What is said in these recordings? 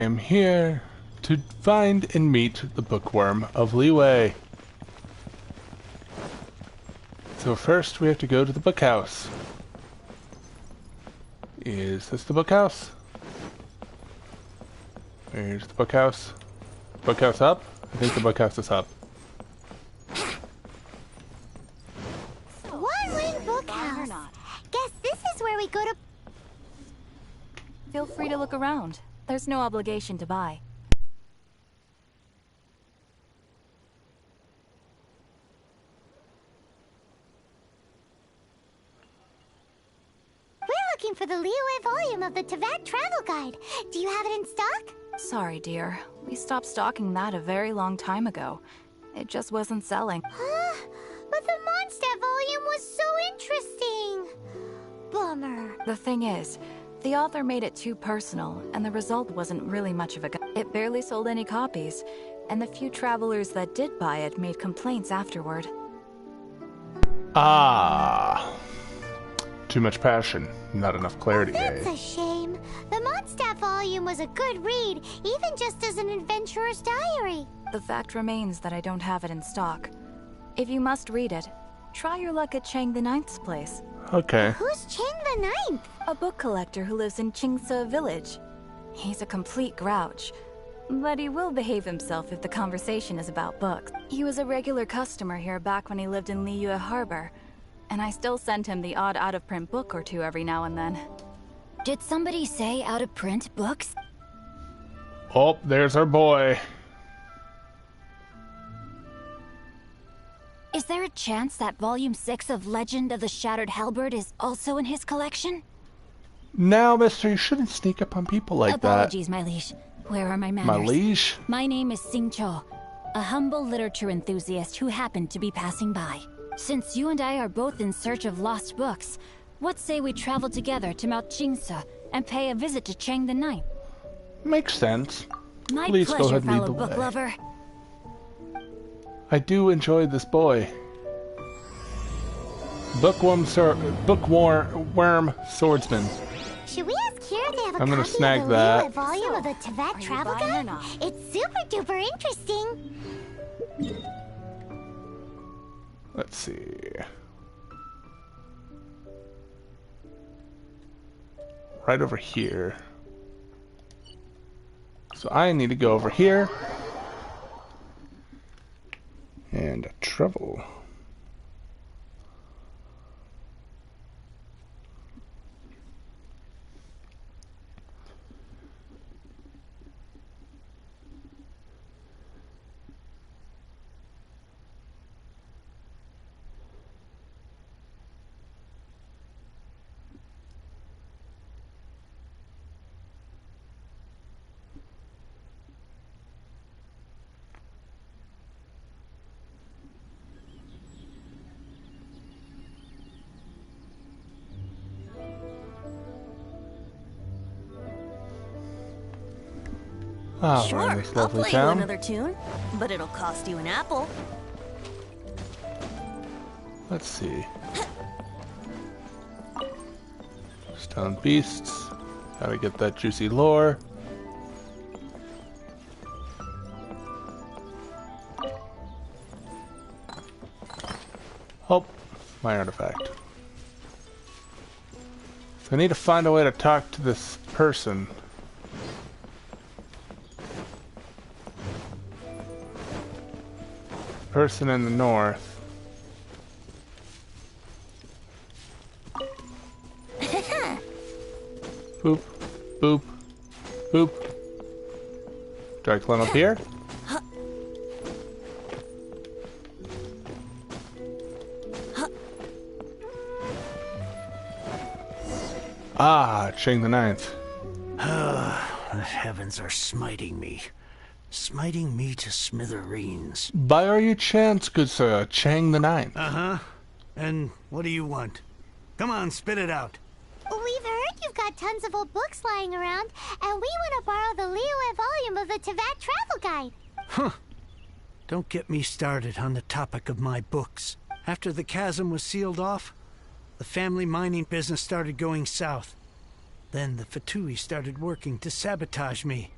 I'm here to find and meet the Bookworm of Liyue. So first we have to go to the book house. Is this the book house? Where's the book house? Book house up? I think the book house is up. One-wing book house. Guess this is where we go to... Feel free to look around. There's no obligation to buy. We're looking for the Liyue volume of the Teyvat Travel Guide. Do you have it in stock? Sorry, dear. We stopped stocking that a very long time ago. It just wasn't selling. But the Mondstadt volume was so interesting. Bummer. The thing is, the author made it too personal, and the result wasn't really much of a guide. It barely sold any copies, and the few travelers that did buy it made complaints afterward. Ah. Too much passion, not enough clarity. That's a shame. The Mondstadt volume was a good read, even just as an adventurer's diary. The fact remains that I don't have it in stock. If you must read it, try your luck at Chang the Ninth's place. Okay. Who's Chang the Ninth? A book collector who lives in Qingce village. He's a complete grouch, but he will behave himself if the conversation is about books. He was a regular customer here back when he lived in Liyue Harbor, and I still send him the odd out-of-print book or two every now and then. Did somebody say out-of-print books? Oh, there's our boy. Is there a chance that Volume 6 of Legend of the Shattered Halberd is also in his collection? Now, mister, you shouldn't sneak up on people like Apologies, my liege. Where are my manners? My liege? My name is Sing Cho, a humble literature enthusiast who happened to be passing by. Since you and I are both in search of lost books, what say we travel together to Mount Qingce and pay a visit to Chang the Ninth? Makes sense. My Please go pleasure, ahead and lead fellow the book way. lover. I do enjoy this boy. Bookworm swordsman. Should we ask here if they have a I'm gonna copy snag of the that. Liyue volume of the Teyvat you Travel buying or Guide? not? It's super duper interesting. Let's see. Right over here. So I need to go over here and travel. Ah, we're in this I'll lovely play town. you another tune, but it'll cost you an apple. Let's see. Stone beasts. Gotta get that juicy lore. Oh, my artifact. So I need to find a way to talk to this person. Person in the north. Boop, boop, boop. Do I climb up here? Ah, Chang the Ninth. The heavens are smiting me. Smiting me to smithereens. By are you chance, good sir, Chang the Ninth? Uh-huh. And what do you want? Come on, spit it out. We've heard you've got tons of old books lying around, and we want to borrow the Liyue volume of the Teyvat Travel Guide. Huh. Don't get me started on the topic of my books. After the chasm was sealed off, the family mining business started going south. Then the Fatui started working to sabotage me.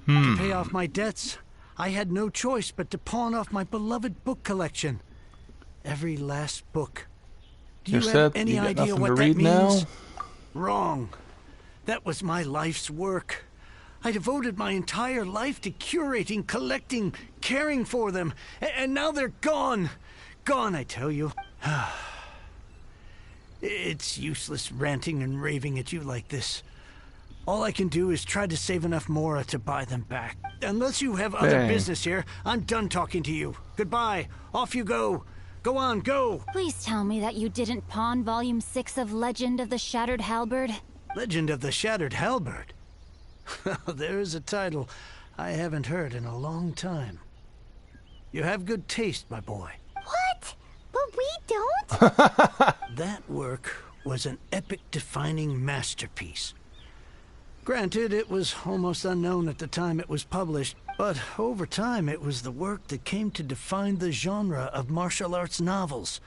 To pay off my debts, I had no choice but to pawn off my beloved book collection. Every last book. Do you have any idea what that means? Wrong. That was my life's work. I devoted my entire life to curating, collecting, caring for them. And now they're gone. Gone, I tell you. It's useless ranting and raving at you like this. All I can do is try to save enough Mora to buy them back. Unless you have other business here, I'm done talking to you. Goodbye. Off you go. Go on, go. Please tell me that you didn't pawn Volume 6 of Legend of the Shattered Halberd. Legend of the Shattered Halberd? There's a title I haven't heard in a long time. You have good taste, my boy. What? But we don't? That work was an epic-defining masterpiece. Granted, it was almost unknown at the time it was published, but over time it was the work that came to define the genre of martial arts novels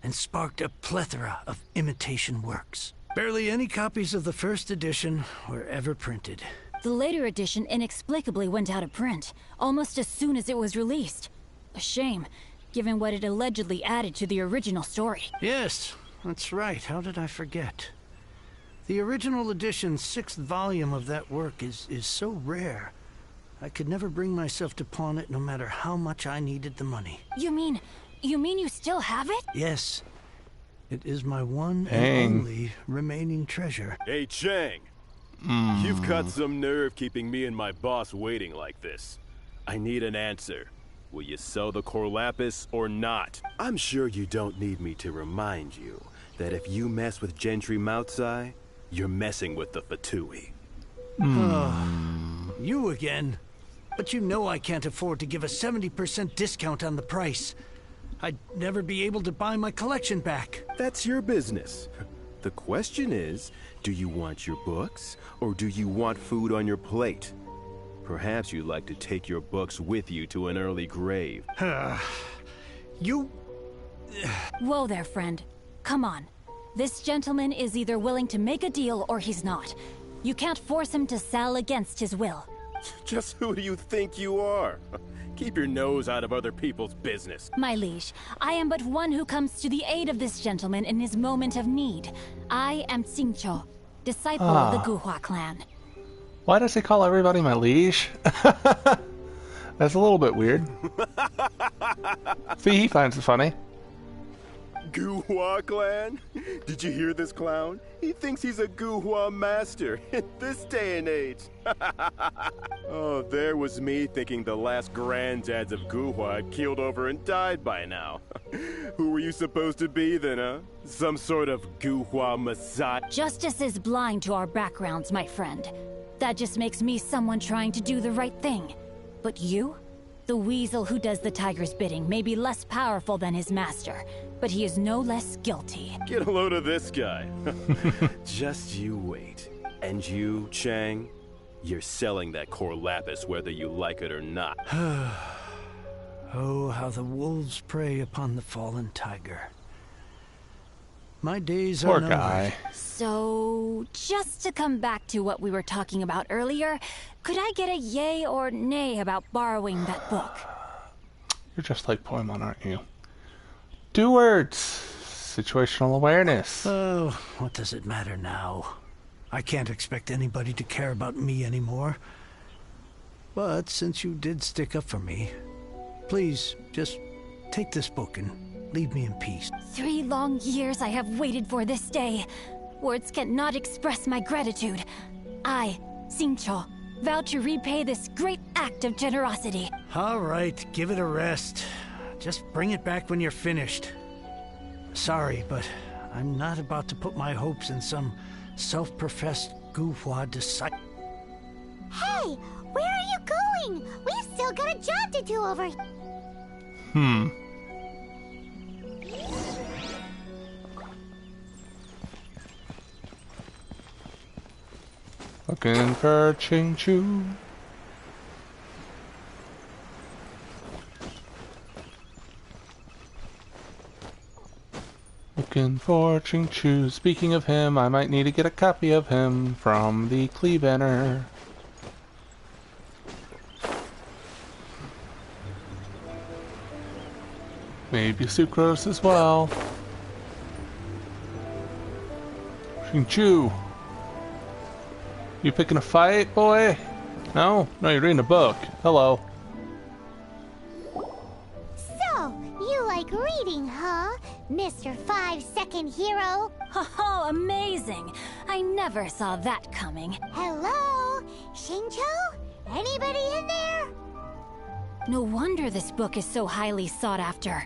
and sparked a plethora of imitation works. Barely any copies of the first edition were ever printed. The later edition inexplicably went out of print, almost as soon as it was released. A shame, given what it allegedly added to the original story. Yes, that's right. How did I forget? The original edition's 6th volume of that work is so rare. I could never bring myself to pawn it no matter how much I needed the money. You mean you still have it? Yes. It is my one and only remaining treasure. Hey, Chang. You've got some nerve keeping me and my boss waiting like this. I need an answer. Will you sell the core lapis or not? I'm sure you don't need me to remind you that if you mess with Gentry Moutsai, you're messing with the Fatui. You again? But you know I can't afford to give a 70% discount on the price. I'd never be able to buy my collection back. That's your business. The question is, do you want your books, or do you want food on your plate? Perhaps you'd like to take your books with you to an early grave. You... Whoa there, friend. Come on. This gentleman is either willing to make a deal or he's not. You can't force him to sell against his will. Just who do you think you are? Keep your nose out of other people's business. My liege, I am but one who comes to the aid of this gentleman in his moment of need. I am Xingqiu, disciple of the Guhua clan. Why does he call everybody my liege? That's a little bit weird. See, he finds it funny. Guhua clan? Did you hear this clown? He thinks he's a Guhua master in this day and age. Oh, there was me thinking the last granddads of Guhua had keeled over and died by now. Who were you supposed to be then, huh? Some sort of Guhua messiah? Justice is blind to our backgrounds, my friend. That just makes me someone trying to do the right thing. But you? The weasel who does the tiger's bidding may be less powerful than his master, but he is no less guilty. Get a load of this guy. Just you wait. And you, Chang, you're selling that core lapis whether you like it or not. Oh, how the wolves prey upon the fallen tiger. My days are Poor guy. So, just to come back to what we were talking about earlier, could I get a yay or nay about borrowing that book? You're just like Poemon, aren't you? 2 words. Situational awareness. Oh, what does it matter now? I can't expect anybody to care about me anymore. But since you did stick up for me, please, just take this book and leave me in peace. 3 long years I have waited for this day. Words cannot express my gratitude. I, Xingqiu, vow to repay this great act of generosity. All right, give it a rest. Just bring it back when you're finished. Sorry, but I'm not about to put my hopes in some self-professed Guhua disciple. Hey, where are you going? We've still got a job to do over here. Looking for Ching-Chu. Looking for Ching-Chu. Speaking of him, I might need to get a copy of him from the Clevener. Maybe sucrose as well. Shinchu. You picking a fight, boy? No? No, you're reading a book. Hello. So, you like reading, huh? Mr. 5-second hero? Oh, amazing! I never saw that coming. Hello? Shincho? Anybody in there? No wonder this book is so highly sought after.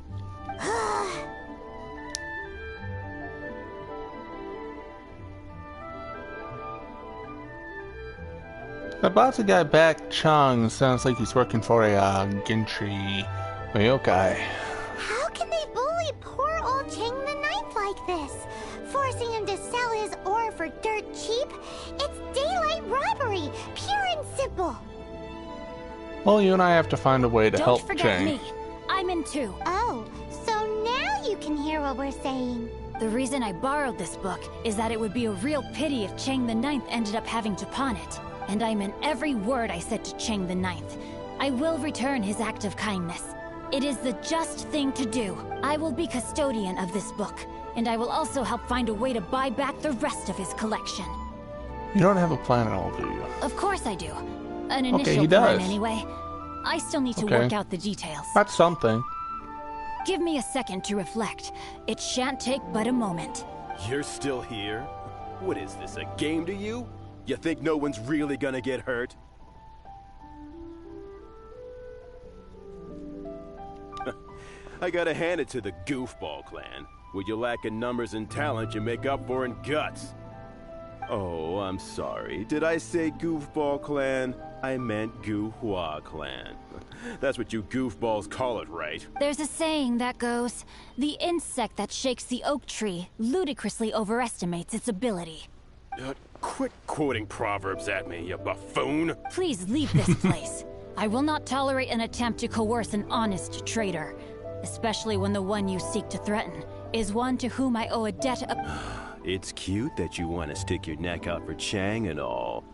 About to get back, Chung sounds like he's working for a Genshin Yokai. How can they bully poor old Chang the Ninth like this? Forcing him to sell his ore for dirt cheap? It's daylight robbery, pure and simple. Well, you and I have to find a way to Don't help forget Chang. me. I'm in too. Oh, so now you can hear what we're saying. The reason I borrowed this book is that it would be a real pity if Chang the Ninth ended up having to pawn it. And I meant every word I said to Chang the Ninth. I will return his act of kindness. It is the just thing to do. I will be custodian of this book, and I will also help find a way to buy back the rest of his collection. You don't have a plan at all, do you? Of course I do. An Okay, initial he plan does. anyway. I still need to Okay. work out the details. That's something. Give me a second to reflect. It shan't take but a moment. You're still here? What is this, a game to you? You think no one's really gonna get hurt? I gotta hand it to the Goofball clan. What you lack in numbers and talent, you make up for in guts. Oh, I'm sorry. Did I say Goofball clan? I meant Guhua clan. That's what you goofballs call it, right? There's a saying that goes, the insect that shakes the oak tree ludicrously overestimates its ability. Quit quoting proverbs at me, you buffoon. Please leave this place. I will not tolerate an attempt to coerce an honest trader, especially when the one you seek to threaten is one to whom I owe a debt of... It's cute that you want to stick your neck out for Chang and all.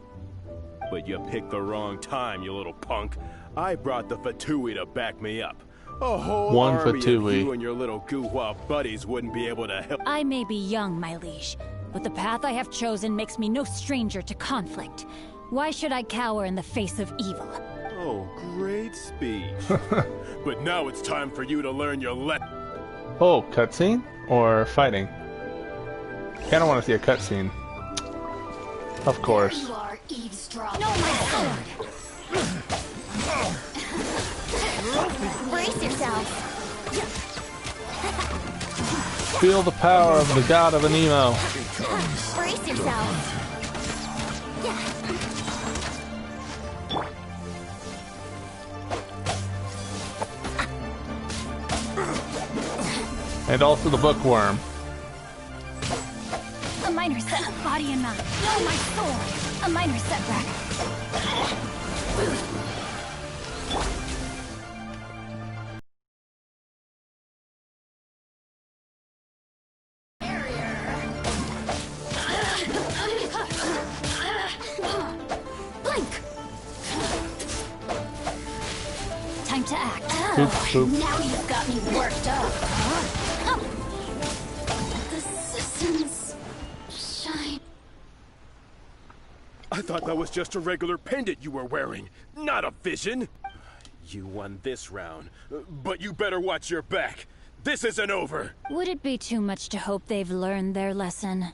But you picked the wrong time, you little punk. I brought the Fatui to back me up. A whole One army of Fatui. you and your little Guhua buddies wouldn't be able to help. I may be young, my liege, but the path I have chosen makes me no stranger to conflict. Why should I cower in the face of evil? Oh, great speech. But now it's time for you to learn your Oh, cutscene? Or fighting? Kinda want to see a cutscene. Of course. are eavesdropping. No, my sword! Brace yourself. Feel the power of the god of Anemo. Brace yourself. And also the Bookworm. A minor set, body and mind. No, my sword! A minor setback. Blink! Time to act. Boop, boop. Now you've got me worked up. The systems shine. I thought that was just a regular pendant you were wearing, not a vision. You won this round, but you better watch your back. This isn't over. Would it be too much to hope they've learned their lesson?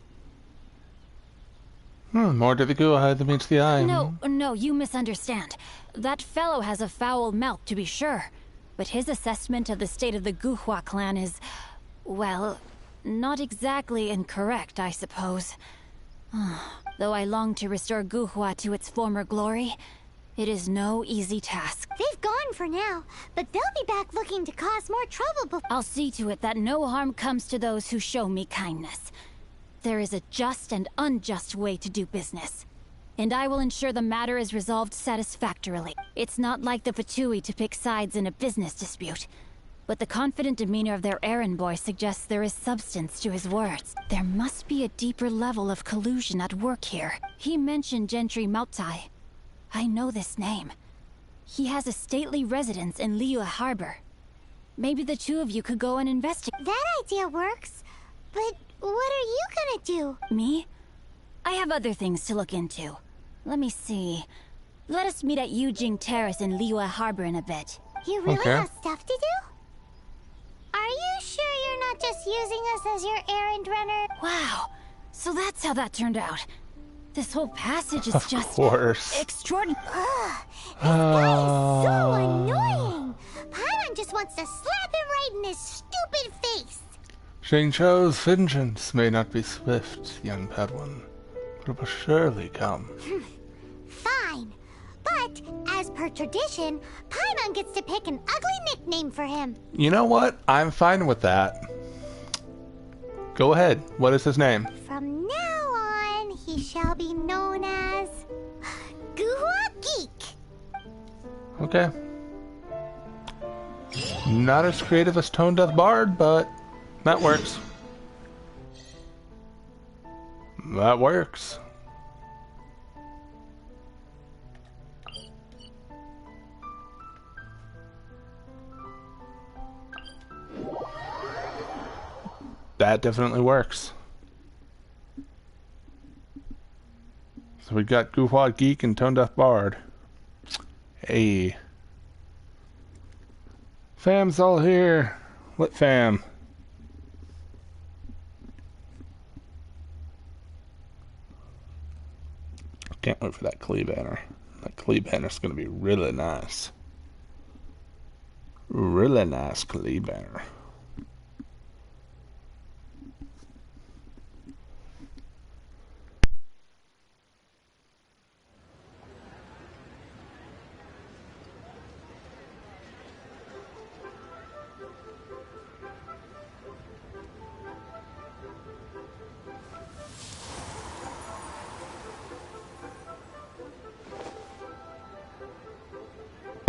More to the Guhua than meets the eye. No, you misunderstand. That fellow has a foul mouth, to be sure. But his assessment of the state of the Guhua clan is, well, not exactly incorrect, I suppose. Though I long to restore Guhua to its former glory, it is no easy task. They've gone for now, but they'll be back looking to cause more trouble before... I'll see to it that no harm comes to those who show me kindness. There is a just and unjust way to do business, and I will ensure the matter is resolved satisfactorily. It's not like the Fatui to pick sides in a business dispute, but the confident demeanor of their errand boy suggests there is substance to his words. There must be a deeper level of collusion at work here. He mentioned Gentry Mautai. I know this name. He has a stately residence in Liyue Harbor. Maybe the two of you could go and investigate. That idea works. But what are you gonna do? Me? I have other things to look into. Let me see. Let us meet at Yujing Terrace in Liyue Harbor in a bit. You really Okay. have stuff to do? Are you sure you're not just using us as your errand runner? Wow. So that's how that turned out. This whole passage is Of just course. extraordinary. Ugh, this guy is so annoying. Paimon just wants to slap him right in his stupid face. Xingqiu's vengeance may not be swift, young Padawan, but it will surely come. Fine. But, as per tradition, Paimon gets to pick an ugly nickname for him. You know what? I'm fine with that. Go ahead. What is his name? From now on, he shall be known as... Guhua Geek. Okay. Not as creative as Tone Death Bard, but that works. That works. That definitely works. So we got Guhua Geek and Tone Death Bard. Hey. Fam's all here. What fam? Can't wait for that Klee banner. That Klee banner's gonna be really nice. Really nice Klee banner.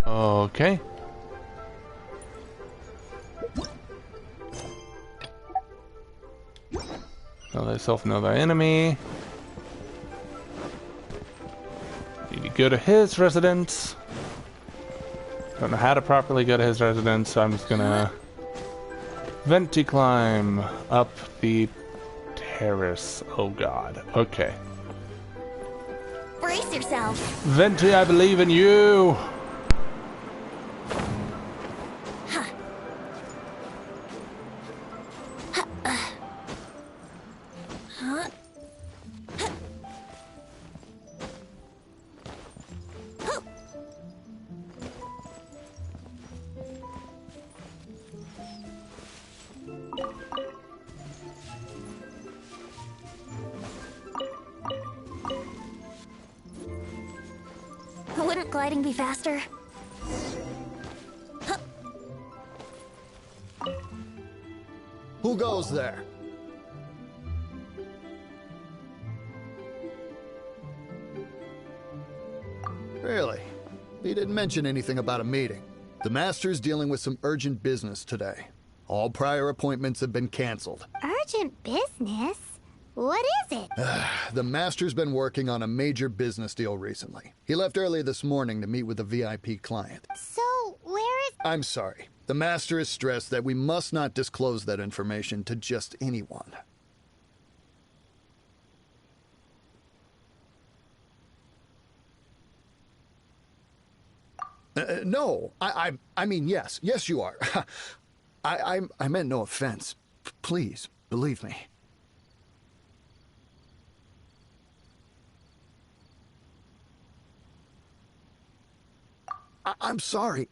Okay. Know thyself, know thy enemy. Need to go to his residence. Don't know how to properly go to his residence, so I'm just gonna venti climb up the terrace. Oh god. Okay. Brace yourself. Venti, I believe in you. Wouldn't gliding be faster? Who goes there? Really? He didn't mention anything about a meeting. The Master's dealing with some urgent business today. All prior appointments have been canceled. Urgent business? What is it? The Master's been working on a major business deal recently. He left early this morning to meet with a VIP client. So, where is... I'm sorry. The Master is stressed that we must not disclose that information to just anyone. No, I mean, yes. Yes, you are. I meant no offense. Please, believe me. I'm sorry.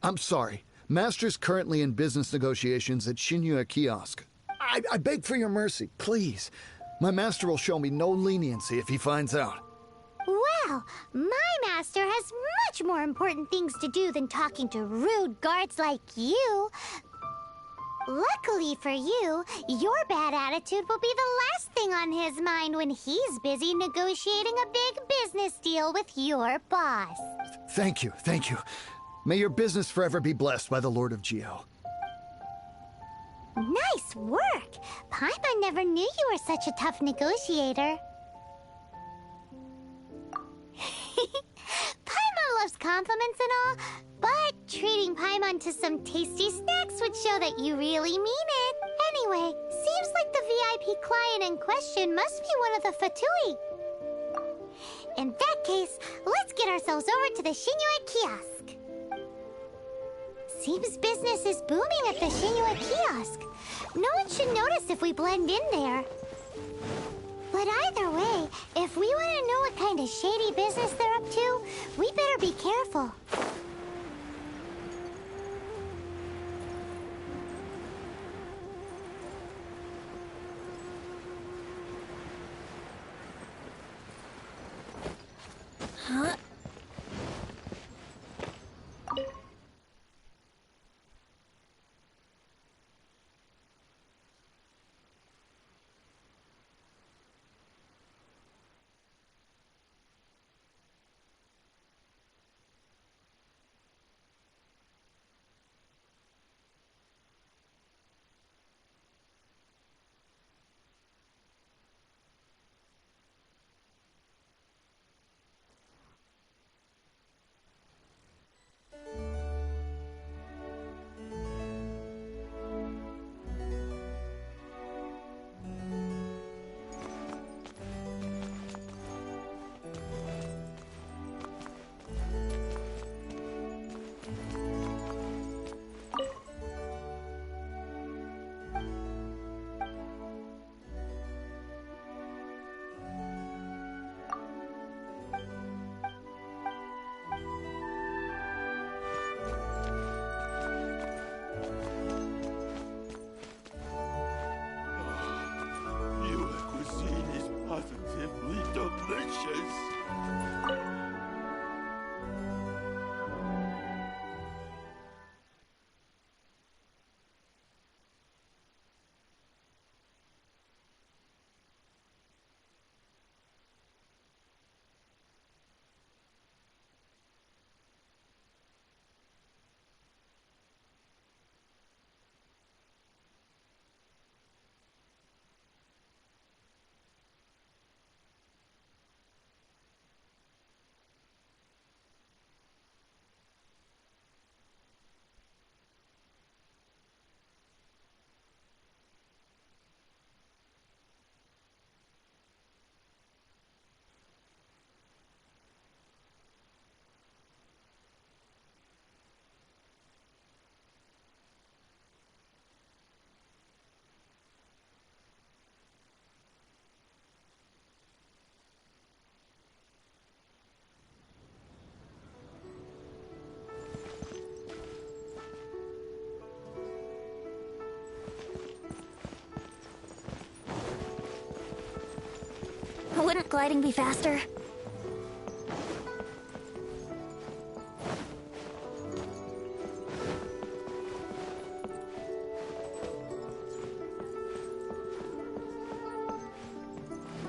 Master's currently in business negotiations at Shinyue Kiosk. I beg for your mercy, please. My master will show me no leniency if he finds out. Well, my master has much more important things to do than talking to rude guards like you. Luckily for you, your bad attitude will be the last thing on his mind when he's busy negotiating a big business deal with your boss. Thank you. May your business forever be blessed by the Lord of Geo. Nice work! Paimon never knew you were such a tough negotiator. Paimon loves compliments and all, but treating Paimon to some tasty snacks would show that you really mean it. Anyway, seems like the VIP client in question must be one of the Fatui. In that case, let's get ourselves over to the Shinue kiosk. Seems business is booming at the Shinue kiosk. No one should notice if we blend in there. But either way, if we want to know what kind of shady business they're up to, we better be careful. Huh? Wouldn't gliding be faster?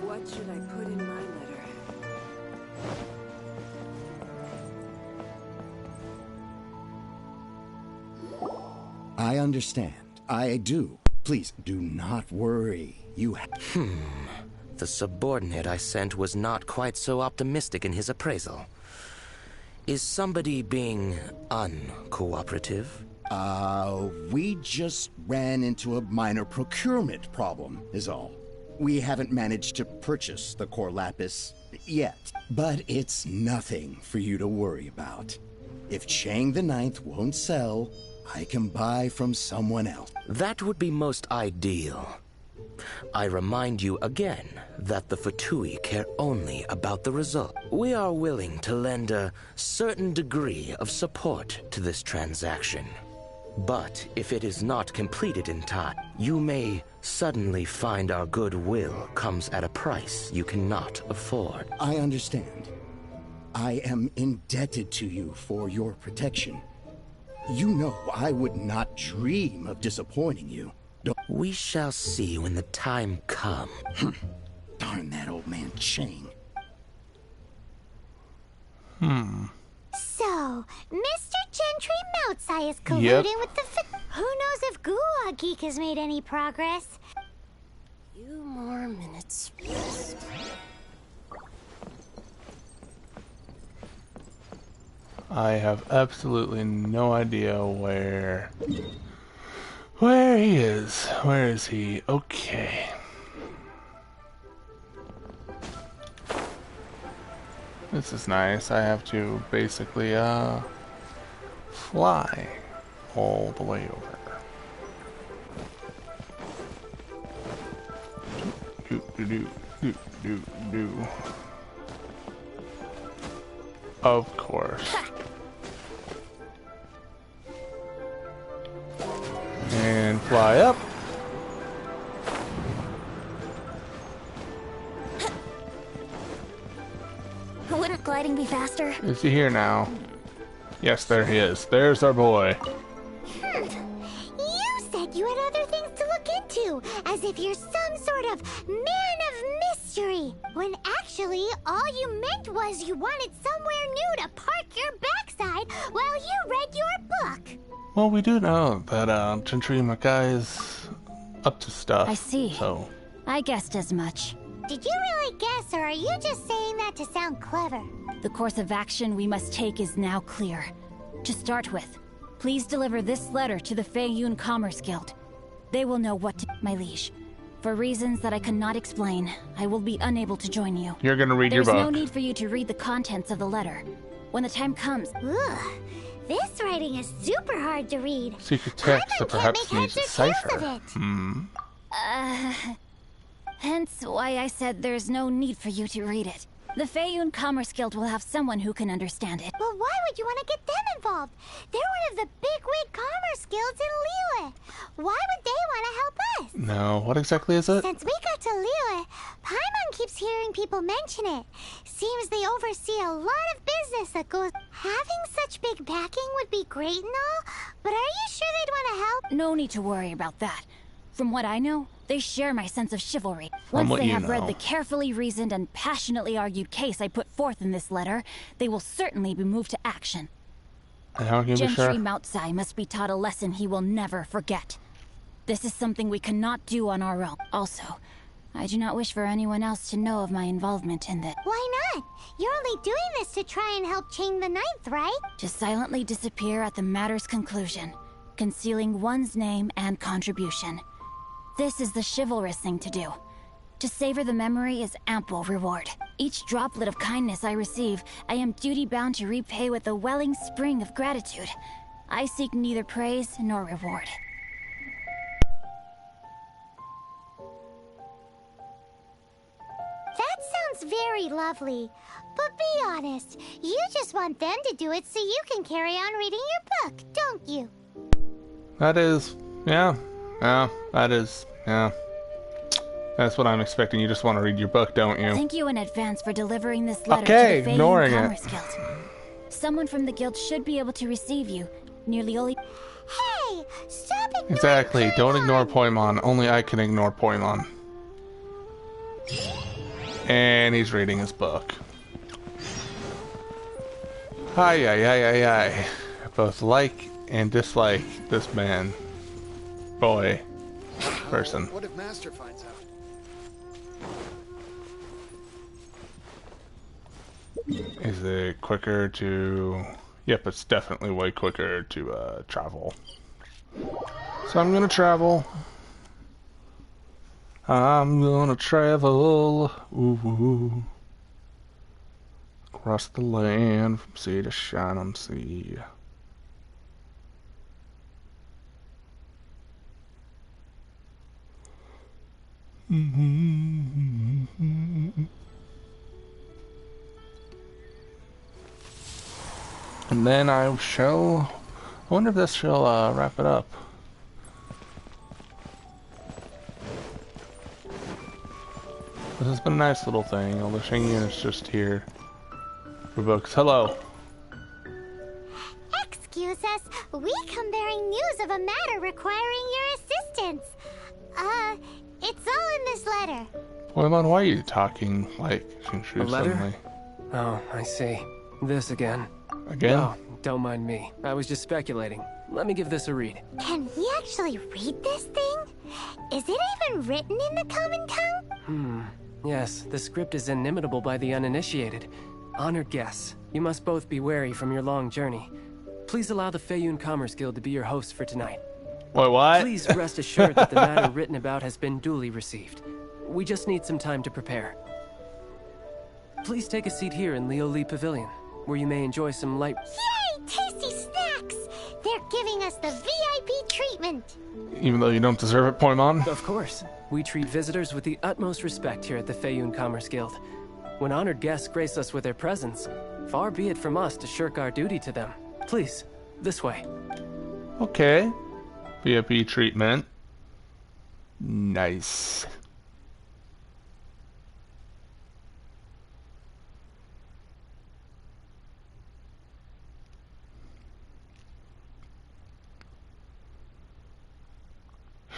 What should I put in my letter? I understand. I do. Please, do not worry. The subordinate I sent was not quite so optimistic in his appraisal. Is somebody being uncooperative? We just ran into a minor procurement problem, is all. We haven't managed to purchase the core lapis yet, but it's nothing for you to worry about. If Chang the Ninth won't sell, I can buy from someone else. That would be most ideal. I remind you again that the Fatui care only about the result. We are willing to lend a certain degree of support to this transaction. But if it is not completed in time, you may suddenly find our goodwill comes at a price you cannot afford. I understand. I am indebted to you for your protection. You know I would not dream of disappointing you. We shall see when the time comes. Darn that old man Chang. So, Mr. Gentry Moutsai is colluding with the Who knows if Guhua Geek has made any progress? Few more minutes rest. I have absolutely no idea where he is. Where is he? Okay. This is nice. I have to basically fly all the way over. Do. Of course. And fly up. Wouldn't gliding be faster? Is he here now? Yes, there he is. There's our boy. You said you had other things to look into, as if you're some sort of man of mystery, when actually all you meant was you wanted somewhere new to park your backside while you read your book. Well, we do know that Gentry Mackay is up to stuff. I see. So I guessed as much. Did you really guess, or are you just saying that to sound clever? The course of action we must take is now clear. To start with, please deliver this letter to the Feiyun Commerce Guild. They will know what to... My liege, for reasons that I cannot explain, I will be unable to join you. You're gonna read your book. There's no need for you to read the contents of the letter. When the time comes... Ugh, this writing is super hard to read. Secret text that perhaps needs a cipher. Hence why I said there's no need for you to read it. The Feiyun Commerce Guild will have someone who can understand it. Well, why would you want to get them involved? They're one of the bigwig commerce guilds in Liyue. Why would they want to help us? No, what exactly is it? Since we got to Liyue, Paimon keeps hearing people mention it. Seems they oversee a lot of business that goes... Having such big backing would be great and all, but are you sure they'd want to help? No need to worry about that. From what I know, they share my sense of chivalry. From Once what they you have read know. the carefully reasoned and passionately argued case I put forth in this letter, they will certainly be moved to action. And how can you be Gentry sure? Moutsai must be taught a lesson he will never forget. This is something we cannot do on our own. Also, I do not wish for anyone else to know of my involvement in this. Why not? You're only doing this to try and help Chain the Ninth, right? To silently disappear at the matter's conclusion, concealing one's name and contribution. This is the chivalrous thing to do. To savor the memory is ample reward. Each droplet of kindness I receive, I am duty-bound to repay with a welling spring of gratitude. I seek neither praise nor reward. That sounds very lovely. But be honest, you just want them to do it so you can carry on reading your book, don't you? That is, yeah. That's what I'm expecting. You just want to read your book, don't you? Thank you in advance for delivering this letter Okay, to the ignoring Feiyun it. Commerce Guild. Someone from the guild should be able to receive you. Nearly only... Hey, stop ignoring Exactly. Don't Paimon. ignore Poimon. Only I can ignore Poimon. And he's reading his book. Hi. I both like and dislike this man. Boy. Person. What if Master finds out? Is it quicker to... Yep, it's definitely way quicker to travel. So I'm gonna travel. I'm gonna travel. Ooh. Across the land from sea to shining sea. And then I shall... I wonder if this shall wrap it up. This has been a nice little thing, although Shingen is just here for books. Hello. Excuse us, we come bearing news of a matter requiring your assistance. It's all in this letter. Poimon, why are you talking like Shinshu A letter? suddenly? Oh, I see. This again. Again? Oh, don't mind me. I was just speculating. Let me give this a read. Can we actually read this thing? Is it even written in the common tongue? Yes, the script is inimitable by the uninitiated. Honored guests, you must both be wary from your long journey. Please allow the Feiyun Commerce Guild to be your host for tonight. Wait, what? Please rest assured that the matter written about has been duly received. We just need some time to prepare. Please take a seat here in Liyue Pavilion, where you may enjoy some light... Yay! Tasty snacks! They're giving us the VIP treatment! Even though you don't deserve it, Poimon? Of course. We treat visitors with the utmost respect here at the Feiyun Commerce Guild. When honored guests grace us with their presence, far be it from us to shirk our duty to them. Please, this way. Okay. VIP treatment. Nice.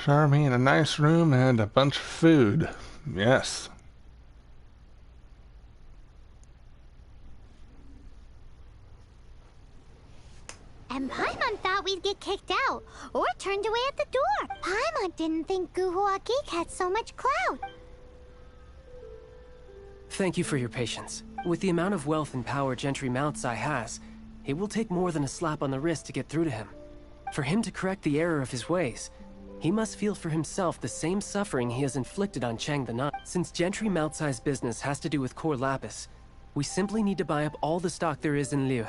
Charmy in a nice room and a bunch of food. Yes. And Paimon thought we'd get kicked out, or turned away at the door. Paimon didn't think Guhua Geek had so much clout. Thank you for your patience. With the amount of wealth and power Gentry Mount Sai has, it will take more than a slap on the wrist to get through to him. For him to correct the error of his ways, he must feel for himself the same suffering he has inflicted on Chang the Ninth. Since Gentry Mount Sai's business has to do with core lapis, we simply need to buy up all the stock there is in Liyue.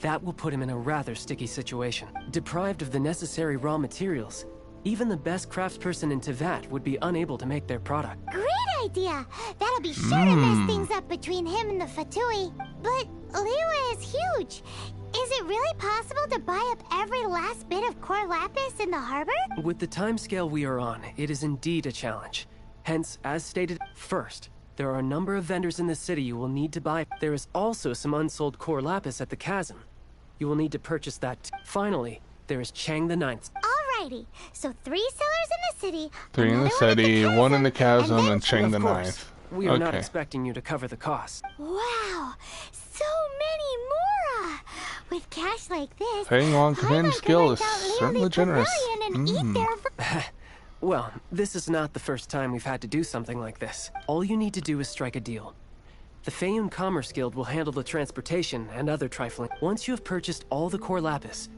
That will put him in a rather sticky situation. Deprived of the necessary raw materials, even the best craftsperson in Tevat would be unable to make their product. Great idea! That'll be sure to mess things up between him and the Fatui. But Liyue is huge. Is it really possible to buy up every last bit of core lapis in the harbor? With the timescale we are on, it is indeed a challenge. Hence, as stated, first, there are a number of vendors in the city you will need to buy. There is also some unsold core lapis at the chasm. You will need to purchase that. Finally, there is Chang the Ninth. Alrighty, so 3 sellers in the city, 3 in the city, 1 in the chasm, and Chang the Ninth. We are not expecting you to cover the cost. Wow, so many more! With cash like this, Paying on command skill is certainly generous. Well, this is not the first time we've had to do something like this. All you need to do is strike a deal. The Feiyun Commerce Guild will handle the transportation and other trifling. Once you have purchased all the core lapis,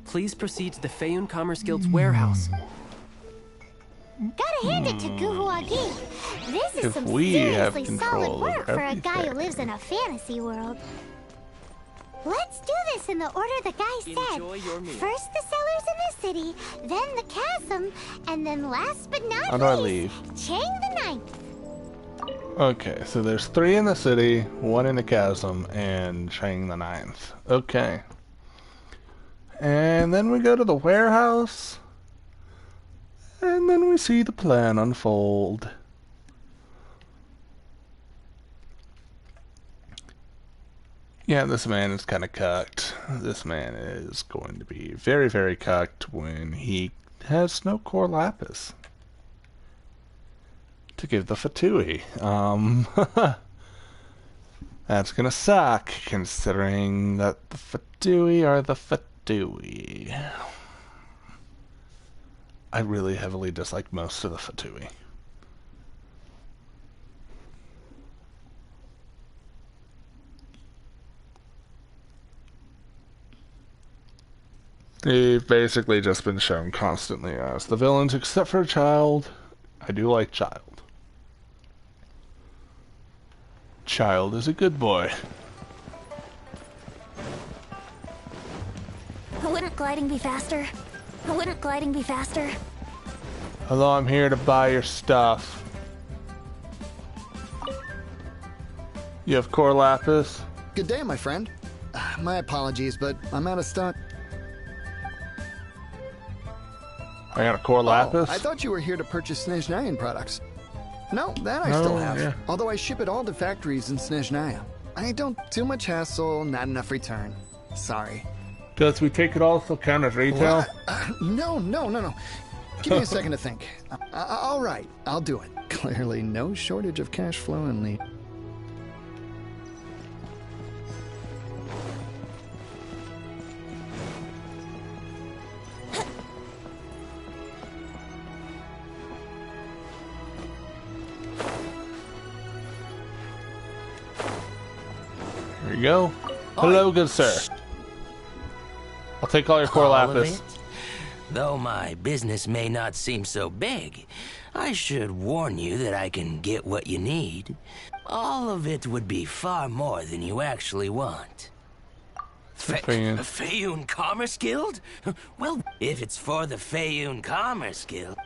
please proceed to the Feiyun Commerce Guild's warehouse. Gotta hand it to Guhua Geek. This is some seriously solid work for a guy who lives in a fantasy world. Let's do this in the order the guy said. First the sellers in the city, then the chasm, and then last but not least, how do I leave? Chang the Ninth. Okay, so there's 3 in the city, 1 in the chasm, and Chang the Ninth. Okay. And then we go to the warehouse, and then we see the plan unfold. Yeah, this man is kind of cucked. This man is going to be very, very cucked when he has no core lapis to give the Fatui. That's gonna suck, considering that the Fatui are the Fatui. I really heavily dislike most of the Fatui. They've basically just been shown constantly as the villains, except for Child. I do like Child. Child is a good boy. Wouldn't gliding be faster? Wouldn't gliding be faster? Hello, I'm here to buy your stuff. You have core lapis? Good day, my friend. My apologies, but I'm out of stock. I got a core lapis? I thought you were here to purchase Snezhnayan products. No, that I still have. Yeah. Although I ship it all to factories in Snezhnaya. I don't too much hassle, not enough return. Sorry. Does we take it also count as retail? No. Give me a second to think. All right, I'll do it. Clearly no shortage of cash flow in the... There you go. Hello, good sir. I'll take all your core All of lapis. it? Though my business may not seem so big, I should warn you that I can get what you need. All of it would be far more than you actually want. Fayoun Commerce Guild? Well, if it's for the Fayoun Commerce Guild...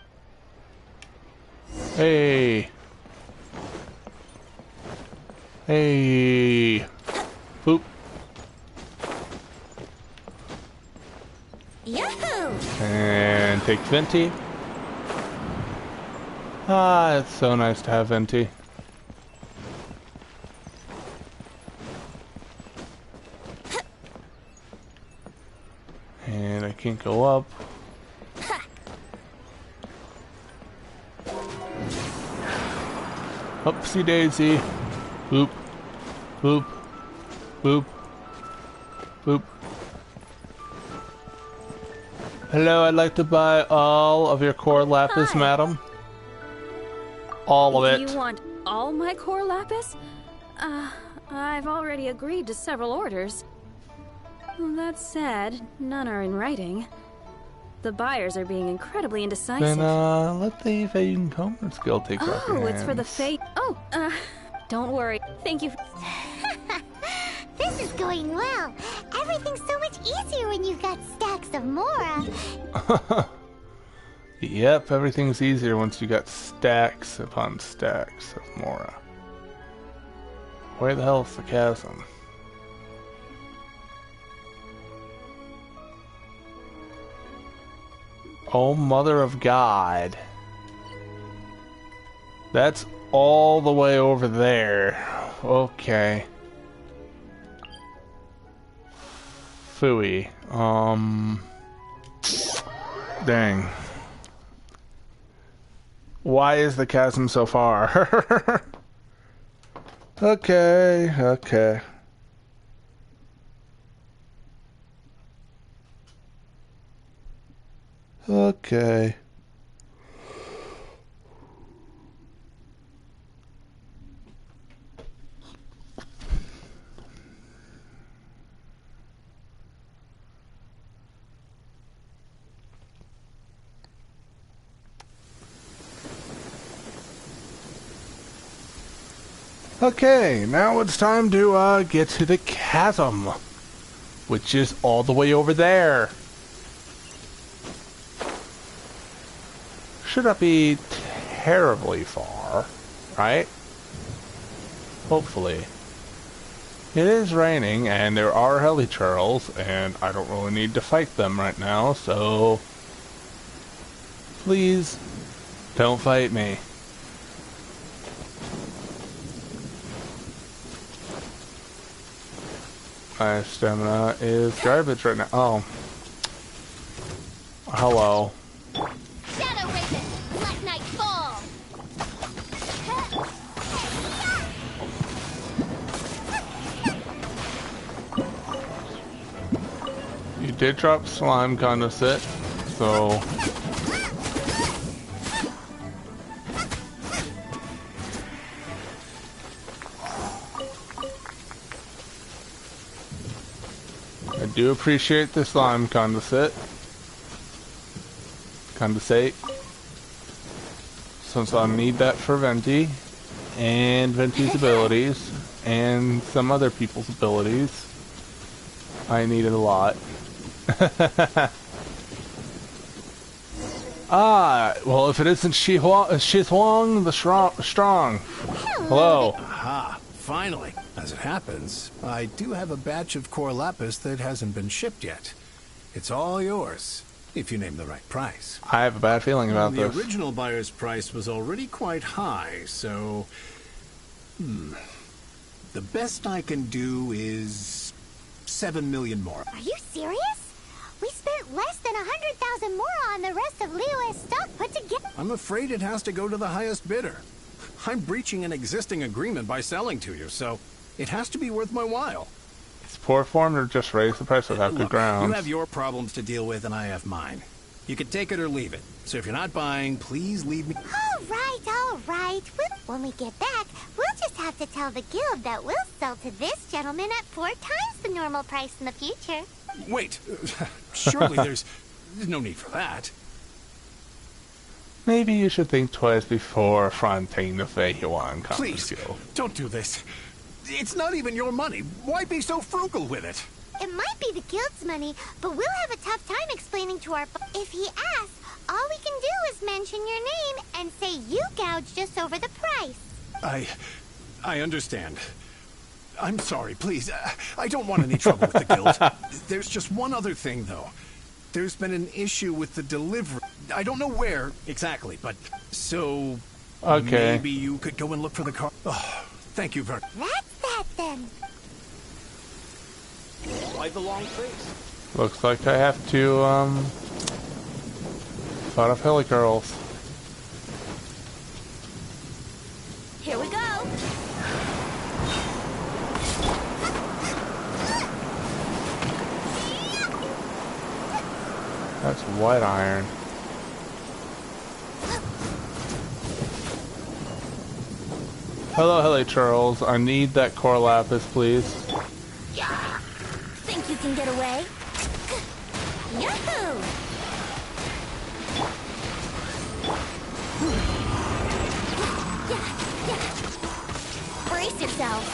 Hey. Hey. Boop. Yahoo! And take Venti. Ah, it's so nice to have Venti. And I can't go up. Oopsie daisy. Boop. Boop. Boop. Boop. Hello, I'd like to buy all of your core lapis, madam. All of it. You want all my core lapis? I've already agreed to several orders. That said, none are in writing. The buyers are being incredibly indecisive. Then, let the Fayoun Commerce Guild take off your it's for the hands. don't worry. Thank you. This is going well. Everything's so much easier when you've got stacks of Mora. Yep, everything's easier once you got stacks upon stacks of Mora. Where the hell is the chasm? Oh, mother of God. That's all the way over there. Okay. Phooey. Dang. Why is the chasm so far? Okay, okay. Okay. Okay, now it's time to get to the chasm, which is all the way over there. Should not be terribly far, right? Hopefully. It is raining, and there are helichurls, and I don't really need to fight them right now, so... Please, don't fight me. My stamina is garbage right now. Oh. Hello. Shadow Raven, let night fall. You did drop slime condensate, so... I do appreciate the slime condensate. Since I'll need that for Venti, and Venti's abilities, and some other people's abilities. I need it a lot. Well, if it isn't Shihuang the Strong. Hello. Aha, finally. As it happens, I do have a batch of core lapis that hasn't been shipped yet. It's all yours, if you name the right price. I have a bad feeling about this. The original buyer's price was already quite high, so... The best I can do is... 7 million more. Are you serious? We spent less than 100,000 more on the rest of Liyue's stock put together. I'm afraid it has to go to the highest bidder. I'm breaching an existing agreement by selling to you, so it has to be worth my while. It's poor form to just raise the price without good grounds. You have your problems to deal with and I have mine. You can take it or leave it. So if you're not buying, please leave me. All right. When we get back, we'll just have to tell the guild that we'll sell to this gentleman at 4 times the normal price in the future. Wait, surely there's no need for that. Maybe you should think twice before fronting the Feihuan Commerce Please, Guild. don't do this. It's not even your money. Why be so frugal with it? It might be the guild's money, but we'll have a tough time explaining to our if he asks, all we can do is mention your name and say you gouged us over the price. I understand. I'm sorry, please. I don't want any trouble with the guild. There's just one other thing, though. There's been an issue with the delivery. I don't know where exactly, but so okay. Maybe you could go and look for the car. Oh, thank you very much. That's that then. Why the long face? Looks like I have to fight off Hilly Girls. Here we go. That's white iron. Hello, Hilly Charles. I need that core lapis, please. Think you can get away? Yahoo! Brace yourself.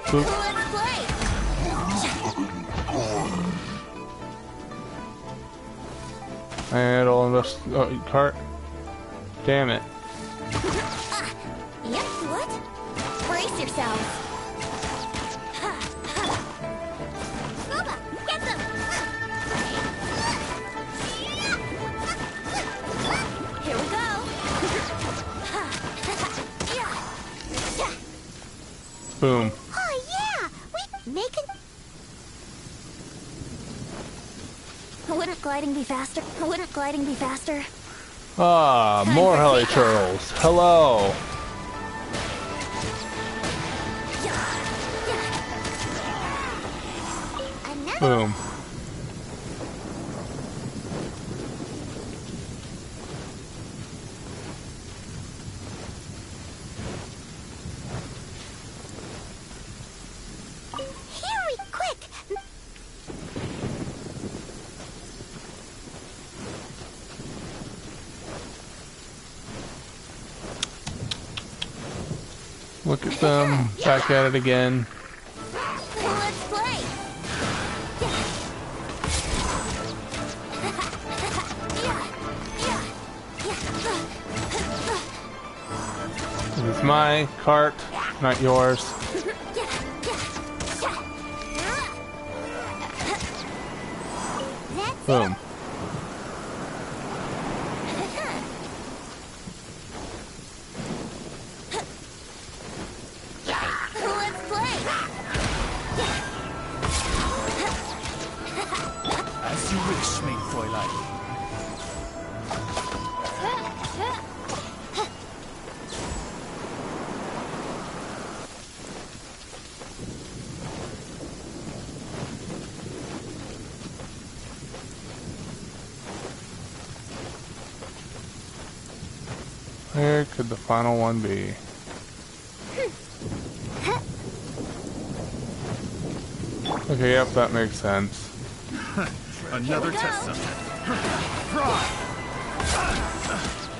Boop. Let's play. And I'll invest. Oh, cart. Damn it. Yep, what? Brace yourself. Scuba, get them! Here we go. Boom. Oh yeah, we make it. Wouldn't gliding be faster? Wouldn't gliding be faster? Ah, more Hilly Charles. Hello. Boom. Hurry, quick! Look at them. Back at it again. Let's play. It's my cart, not yours. Boom. Let's play. As you wish, mein Fräulein. Where could the final one be? Okay, yep, that makes sense. Another test subject.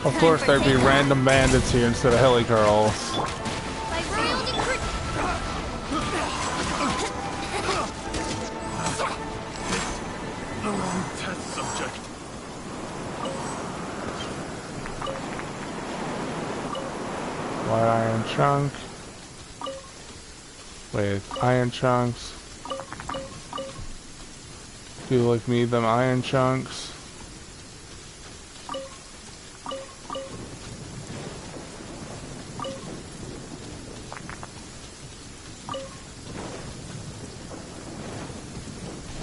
Of course, there'd be random bandits here instead of Hilly Girls. The wrong test subject. White iron chunk with iron chunks. Do you like me them iron chunks?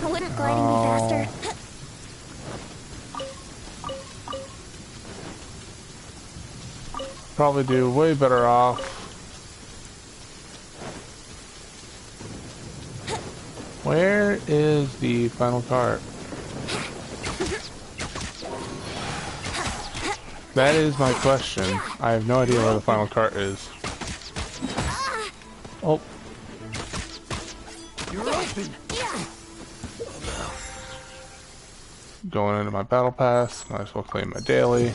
Wouldn't gliding be faster? probably do way better off. Where is the final cart? That is my question. I have no idea where the final cart is. Oh. You're open. Going into my battle pass. Might as well claim my daily.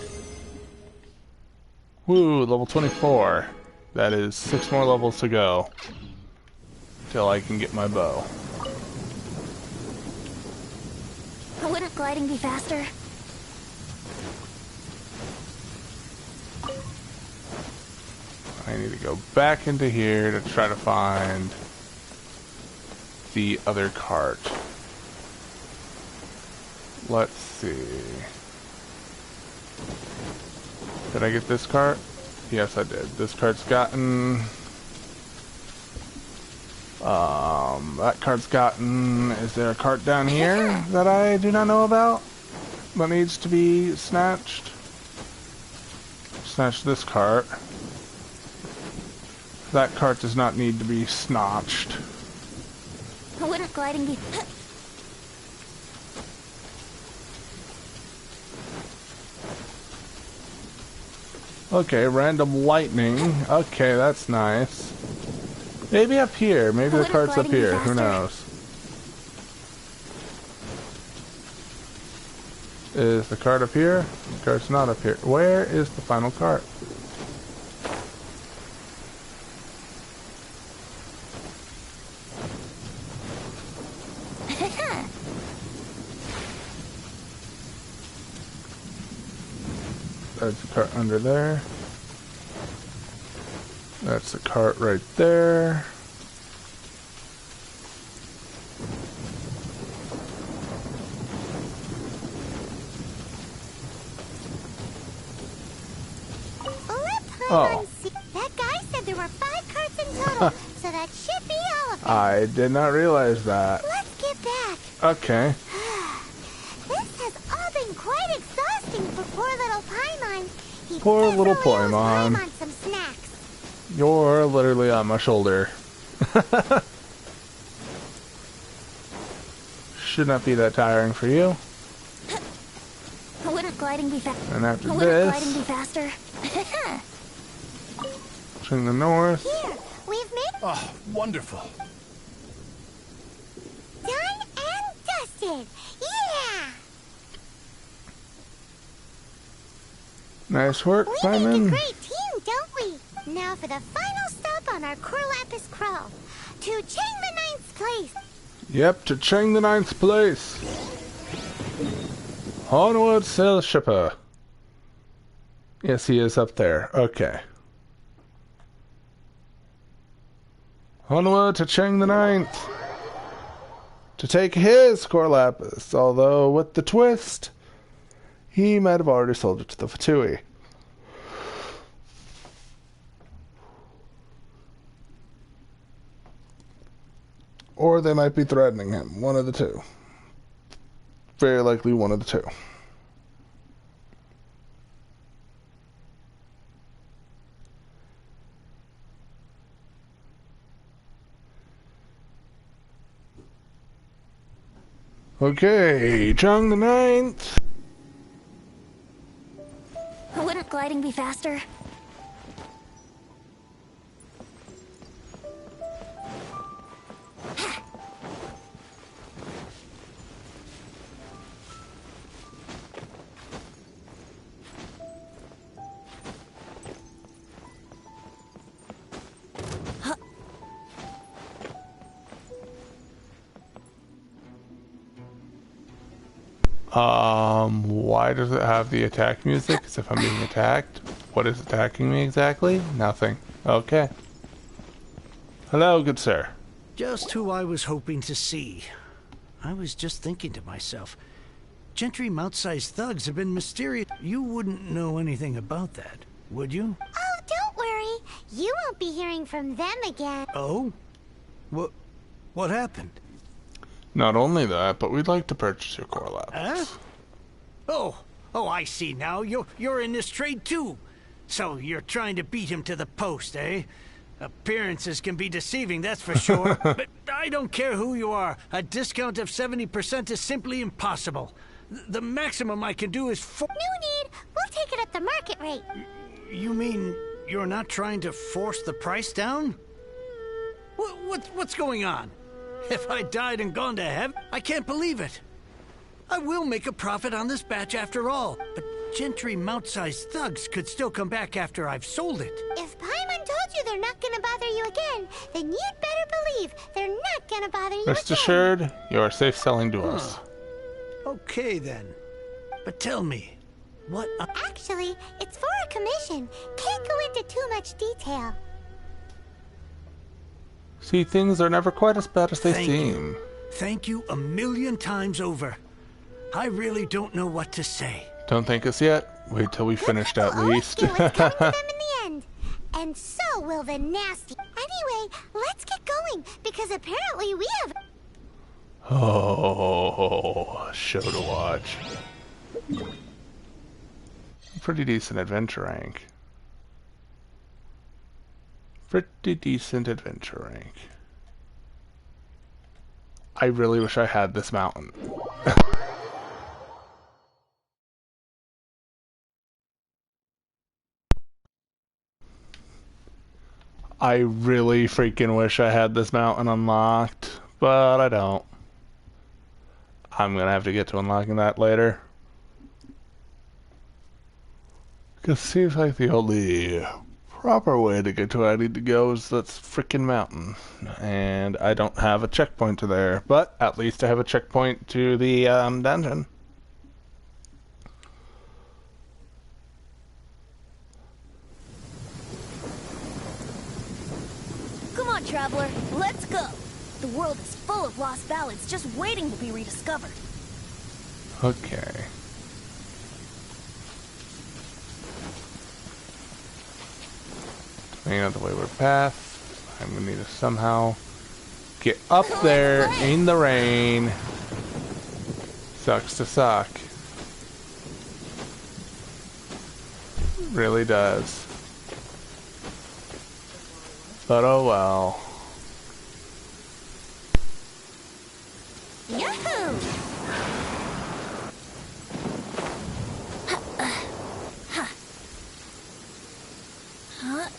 Woo, level 24. That is 6 more levels to go. Till I can get my bow. Wouldn't gliding be faster? I need to go back into here to try to find the other cart. Let's see. Did I get this cart? Yes, I did. This cart's gotten... that cart's gotten... Is there a cart down here that I do not know about? That needs to be snatched? Snatch this cart. That cart does not need to be snatched. Wouldn't gliding be... Okay, random lightning. Okay, that's nice. Maybe up here. Maybe the cart's up here. Who knows? Is the cart up here? The cart's not up here. Where is the final cart? That's the cart under there. That's the cart right there. Oh. That guy said there were 5 carts in total, so that should be all of them. I did not realize that. Let's get back. Okay. This has all been quite exhausting for poor little Paimon. He Poor little definitely owes Paimon. Paimon some snacks. You're literally on my shoulder. Should not be that tiring for you. Wouldn't gliding be faster? And after Wouldn't gliding this, be faster? swing the north. Here, we've made... Oh, wonderful. Done and dusted. Yeah! Nice work, We Simon. make a great team, don't we? Now for the final stop on our Corlapis crawl. To Chang the Ninth's place. Yep, to Chang the Ninth place. Onward, sail shipper. Yes, he is up there. Okay. Onward to Chang the Ninth. To take his Corlapis, although with the twist, he might have already sold it to the Fatui. Or they might be threatening him. One of the two. Very likely one of the two. Okay, Chang the Ninth. Wouldn't gliding be faster? Why does it have the attack music? As if I'm being attacked? What is attacking me exactly? Nothing. Okay. Hello, good sir. Just who I was hoping to see. I was just thinking to myself, Gentry mount-sized thugs have been mysterious. You wouldn't know anything about that, would you? Oh, don't worry. You won't be hearing from them again. Oh? What happened? Not only that, but we'd like to purchase your Corlapis. Huh? Oh, I see now. You're in this trade too. So you're trying to beat him to the post, eh? Appearances can be deceiving, that's for sure. But I don't care who you are. A discount of 70% is simply impossible. The maximum I can do is No need. We'll take it at the market rate. You mean you're not trying to force the price down? What's going on? If I died and gone to heaven, I can't believe it. I will make a profit on this batch after all, but Gentry mount-sized thugs could still come back after I've sold it. If Paimon told you they're not gonna bother you again, then you'd better believe they're not gonna bother you Rest again. assured, you are safe selling to us. Okay then. But tell me, what... Actually, it's for a commission. Can't go into too much detail. See, things are never quite as bad as they seem. Thank you a million times over. I really don't know what to say. Don't thank us yet. Wait till we finished at least. Do what's coming to them in the end. And so will the nasty. Anyway, let's get going, because apparently we have... Oh, show to watch. Pretty decent adventure rank. Pretty decent adventure rank. I really wish I had this mountain. I really freaking wish I had this mountain unlocked, but I don't. I'm gonna have to get to unlocking that later. Because it seems like the only proper way to get to where I need to go is that freaking mountain. And I don't have a checkpoint to there, but at least I have a checkpoint to the dungeon. Come on, traveler, let's go. The world is full of lost ballads just waiting to be rediscovered. Okay. Depending on the wayward path, I'm gonna need to somehow get up there in the rain. Sucks to suck. Really does. But oh well. Yahoo! Huh?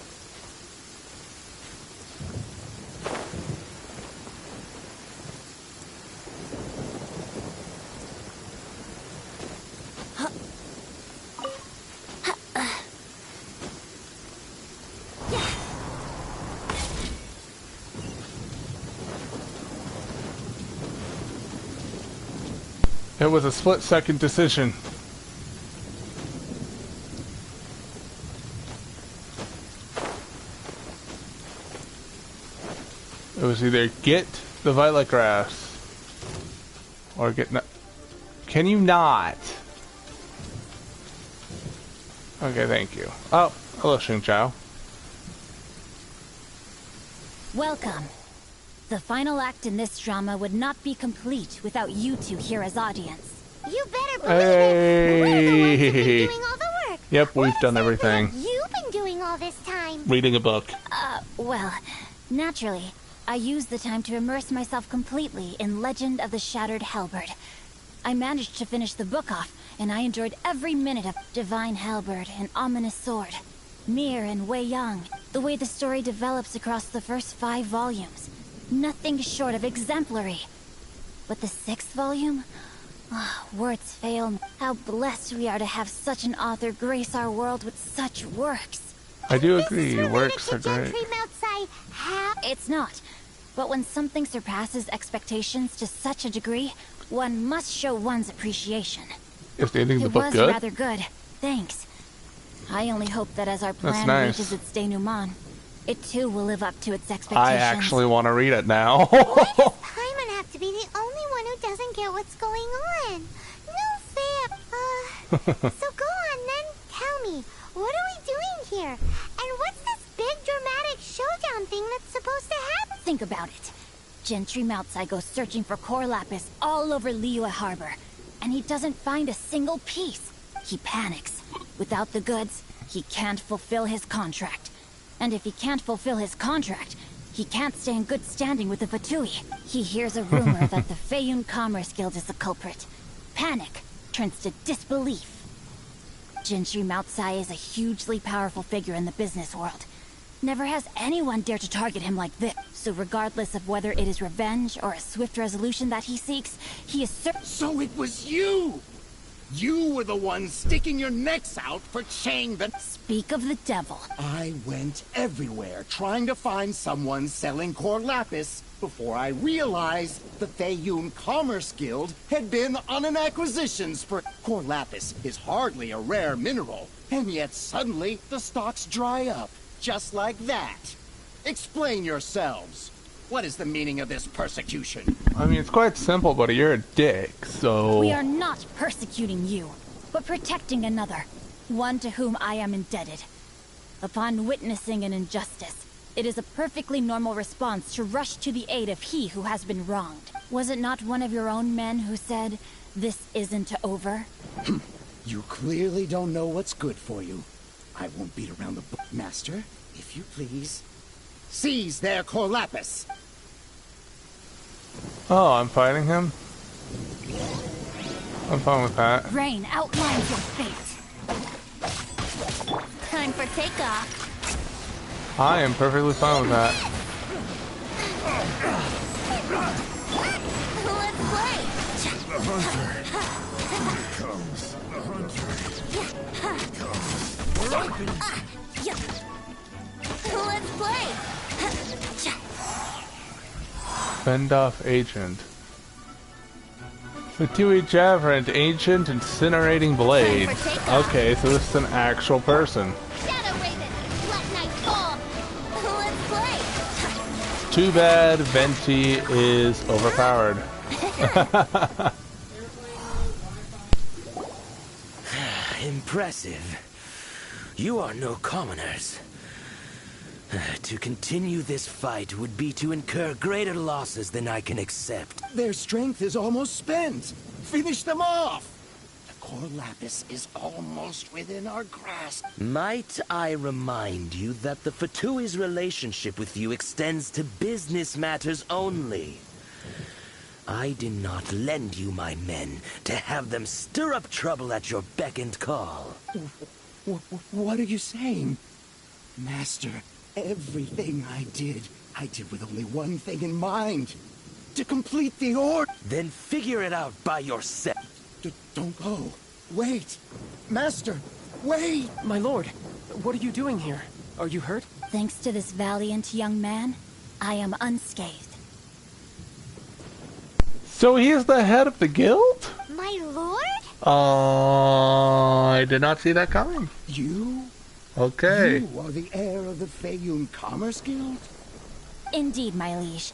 It was a split-second decision. It was either get the violet grass or get no— Can you not? Okay, thank you. Oh, hello, Xing Chao. Welcome. The final act in this drama would not be complete without you two here as audience. You better believe it. We're the ones who've been doing all the work. Yep, we've done everything. You've been doing all this time. Reading a book. Well, naturally, I used the time to immerse myself completely in Legend of the Shattered Halberd. I managed to finish the book off, and I enjoyed every minute of Divine Halberd and Ominous Sword, Mir and Wei Yang, the way the story develops across the first 5 volumes. Nothing short of exemplary. But the 6th volume? Words fail me. How blessed we are to have such an author grace our world with such works. I do agree, works are great. It's not. But when something surpasses expectations to such a degree, one must show one's appreciation. Is the ending of the book good? good? It was rather good. Thanks. I only hope that as our plan nice. reaches its denouement, it too will live up to its expectations. I actually want to read it now. Why does Paimon have to be the only one who doesn't get what's going on? No fair. So go on then. Tell me, what are we doing here? And what's this big dramatic showdown thing that's supposed to happen? Think about it. Gentry Moutsai goes searching for core lapis all over Liyue Harbor, and he doesn't find a single piece. He panics. Without the goods, He can't fulfill his contract. And if he can't fulfill his contract, he can't stay in good standing with the Fatui. He hears a rumor that the Feiyun Commerce Guild is the culprit. Panic turns to disbelief. Gentry Moutsai is a hugely powerful figure in the business world. Never has anyone dared to target him like this. So regardless of whether it is revenge or a swift resolution that he seeks, he is certain— So it was you! You were the one sticking your necks out for Chang the— Speak of the devil. I went everywhere trying to find someone selling core lapis before I realized the Feiyun Commerce Guild had been on an acquisition spree. Core lapis is hardly a rare mineral, and yet suddenly the stocks dry up, just like that. Explain yourselves. What is the meaning of this persecution? I mean, it's quite simple, buddy. You're a dick, so... We are not persecuting you, but protecting another. One to whom I am indebted. Upon witnessing an injustice, it is a perfectly normal response to rush to the aid of he who has been wronged. Was it not one of your own men who said, "This isn't over"? You clearly don't know what's good for you. I won't beat around the bush, Master. If you please, seize their core lapis. Oh, I'm fighting him? I'm fine with that. Rain outlines your fate. Time for takeoff. I am perfectly fine with that. Let's play. The hunter. Here comes the hunter. Let's play. Fend off agent. Fatui Javrant, ancient incinerating blade. Okay, so this is an actual person. Shadow Raven, let night fall. Let's play. Too bad Venti is overpowered. Impressive. You are no commoners. To continue this fight would be to incur greater losses than I can accept. Their strength is almost spent. Finish them off. The core lapis is almost within our grasp. Might I remind you that the Fatui's relationship with you extends to business matters only. I did not lend you my men to have them stir up trouble at your beck and call. What are you saying? Master, everything I did with only one thing in mind. To complete the order. Then figure it out by yourself. Don't go. Wait. Master, wait. My lord, what are you doing here? Are you hurt? Thanks to this valiant young man, I am unscathed. So he is the head of the guild? My lord? I did not see that coming. You? Okay. You are the heir of the Feiyun Commerce Guild? Indeed, my liege.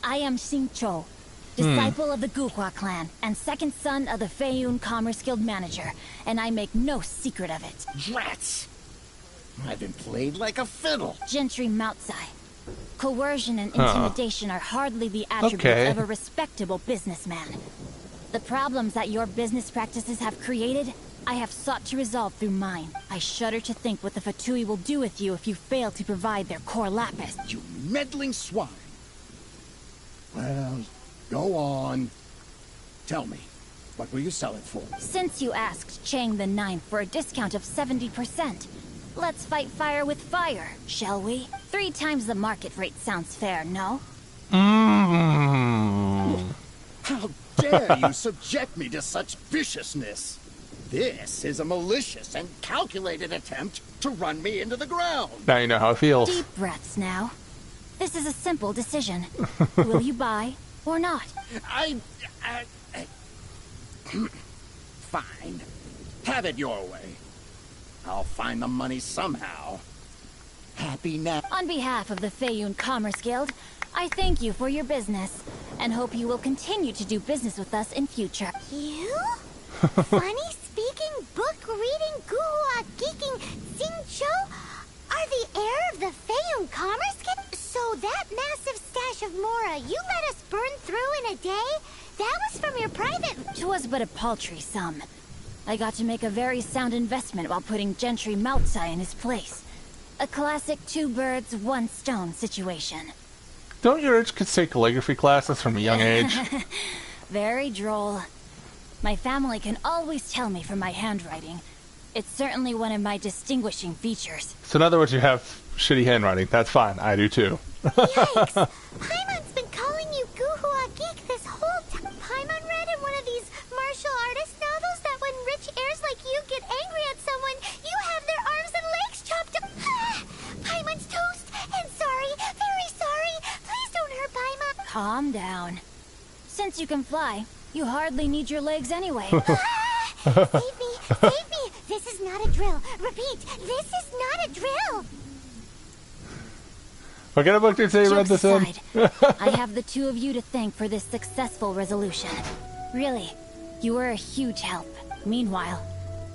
I am Xing Cho, disciple of the Guhua clan, and second son of the Feiyun Commerce Guild manager, and I make no secret of it. Drats! I've been played like a fiddle. Gentry Moutsai. Coercion and intimidation are hardly the attributes of a respectable businessman. The problems that your business practices have created, I have sought to resolve through mine. I shudder to think what the Fatui will do with you if you fail to provide their core lapis. You meddling swine. Well, go on. Tell me, what will you sell it for? Since you asked Chang the Ninth for a discount of 70%, let's fight fire with fire, shall we? 3 times the market rate sounds fair, no? How dare you subject me to such viciousness? This is a malicious and calculated attempt to run me into the ground. Now you know how it feels. Deep breaths now. This is a simple decision. Will you buy or not? Fine. Have it your way. I'll find the money somehow. Happy now. On behalf of the Feiyun Commerce Guild, I thank you for your business, and hope you will continue to do business with us in future. You? Funny speaking, book reading, guhua geeking Xing Cho are the heir of the Feiyun Commerce Guild? So that massive stash of Mora you let us burn through in a day? That was from your private... 'Twas but a paltry sum. I got to make a very sound investment while putting Gentry Maltsai in his place. A classic two birds, one stone situation. Don't your kids take calligraphy classes from a young age? Very droll. My family can always tell me from my handwriting. It's certainly one of my distinguishing features. So in other words, you have shitty handwriting. That's fine. I do too. Yikes! Paimon's been calling you Guhua Geek this whole time. Paimon read in one of these martial artist novels that when rich heirs like you get angry at someone, you have their arms and legs chopped up. Paimon's toast! And sorry, very sorry. Please don't hurt Paimon. Calm down. Since you can fly, you hardly need your legs anyway. Save me! Save me! This is not a drill. Repeat, this is not a drill. What kind of book did you say you read this in? I have the two of you to thank for this successful resolution. Really, you were a huge help. Meanwhile,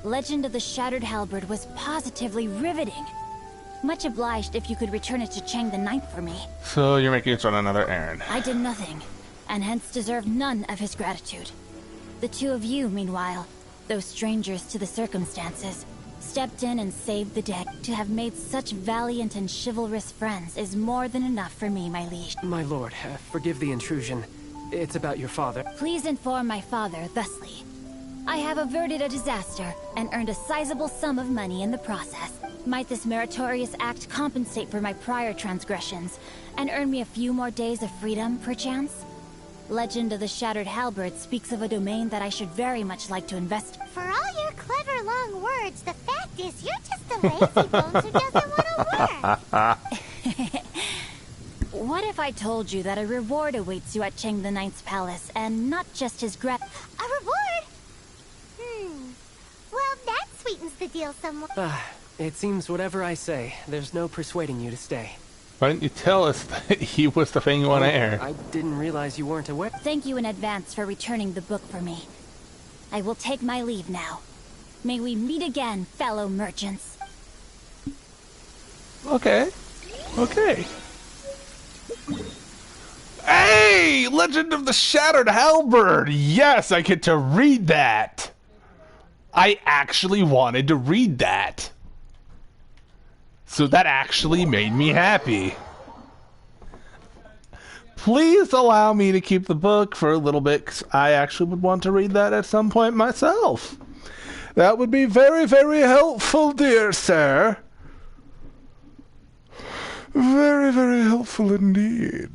Legend of the Shattered Halberd was positively riveting. Much obliged if you could return it to Chang the Ninth for me. So you're making us run another errand. I did nothing, and hence deserve none of his gratitude. The two of you, meanwhile, though strangers to the circumstances, stepped in and saved the day. To have made such valiant and chivalrous friends is more than enough for me, my liege. My lord, forgive the intrusion. It's about your father. Please inform my father thusly. I have averted a disaster and earned a sizable sum of money in the process. Might this meritorious act compensate for my prior transgressions and earn me a few more days of freedom, perchance? Legend of the Shattered Halberd speaks of a domain that I should very much like to invest. For all your clever long words, the fact is you're just a lazy bones who doesn't want to work. What if I told you that a reward awaits you at Chang the Ninth's palace, and not just his A reward? Well, that sweetens the deal somewhat. It seems whatever I say, there's no persuading you to stay. Why didn't you tell us that he was the thing you want to air? I didn't realize you weren't aware. Thank you in advance for returning the book for me. I will take my leave now. May we meet again, fellow merchants. Okay. Okay. Hey! Legend of the Shattered Halberd! Yes, I get to read that! I actually wanted to read that. So that actually made me happy. Please allow me to keep the book for a little bit, 'cause I actually would want to read that at some point myself. That would be very, very helpful, dear sir. Very, very helpful indeed.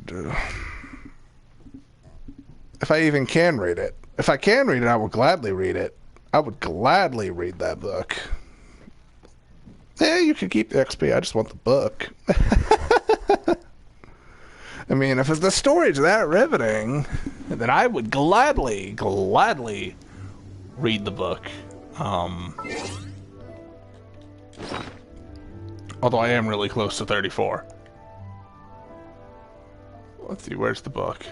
If I even can read it. If I can read it, I would gladly read it. I would gladly read that book. Yeah, you can keep the XP. I just want the book. I mean, if the story's that riveting, then I would gladly read the book. Although I am really close to 34. Let's see, where's the book?